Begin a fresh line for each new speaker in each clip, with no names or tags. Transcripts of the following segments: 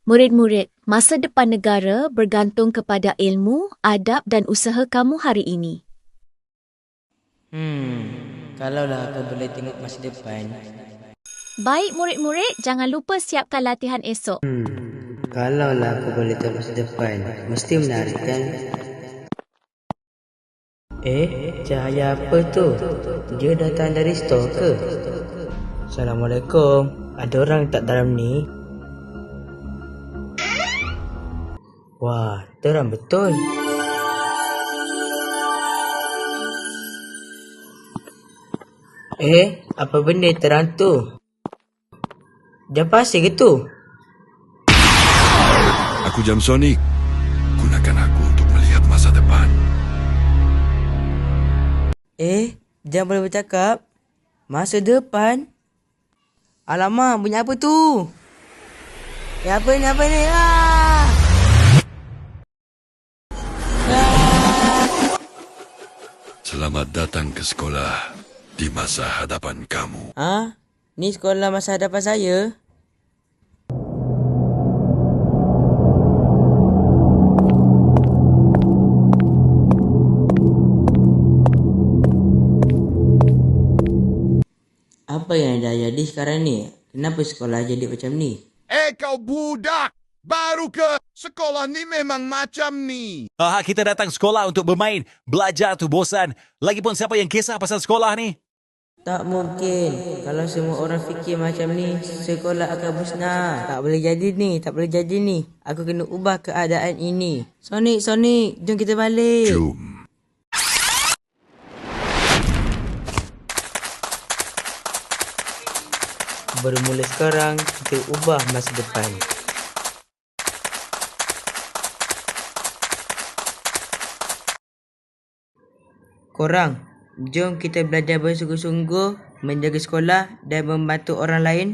Murid-murid, masa depan negara bergantung kepada ilmu, adab dan usaha kamu hari ini.
Kalaulah aku boleh tengok masa depan.
Baik murid-murid, jangan lupa siapkan latihan esok.
Kalaulah aku boleh tengok masa depan, mesti menarik kan? Cahaya apa tu? Dia datang dari stor ke? Assalamualaikum. Ada orang tak dalam ni? Wah, terang betul. Apa benda terang tu? Jam pasir ke tu?
Aku Jam Sonic. Gunakan aku untuk melihat masa depan.
Jam boleh bercakap? Masa depan? Alamak, bunyi apa tu? Apa ni?
Selamat datang ke sekolah di masa hadapan kamu.
Ni sekolah masa hadapan saya? Apa yang dah jadi sekarang ni? Kenapa sekolah jadi macam ni?
Kau budak! Baru ke sekolah ni memang macam ni.
Kita datang sekolah untuk bermain. Belajar tu bosan. Lagipun siapa yang kisah pasal sekolah ni?
Tak mungkin. Kalau semua orang fikir macam ni, sekolah akan musnah. Tak boleh jadi ni. Aku kena ubah keadaan ini. Sonic, jom kita balik.
Jom.
Bermula sekarang, kita ubah masa depan. Korang, jom kita belajar bersungguh-sungguh, menjaga sekolah dan membantu orang lain.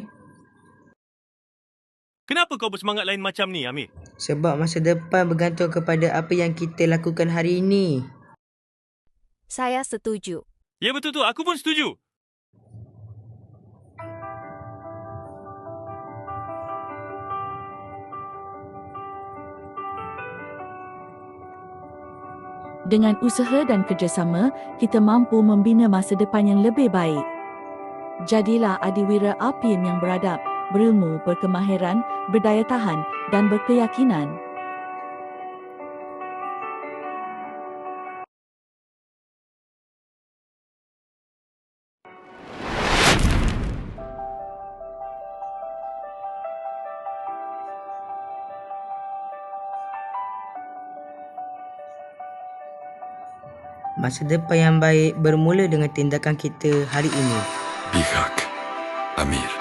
Kenapa kau bersemangat lain macam ni, Amir?
Sebab masa depan bergantung kepada apa yang kita lakukan hari ini.
Saya setuju.
Ya betul tu, aku pun setuju.
Dengan usaha dan kerjasama, kita mampu membina masa depan yang lebih baik. Jadilah adiwira APIM yang beradab, berilmu, berkemahiran, berdaya tahan dan berkeyakinan.
Masa depan yang baik bermula dengan tindakan kita hari ini.
Pihak Amir.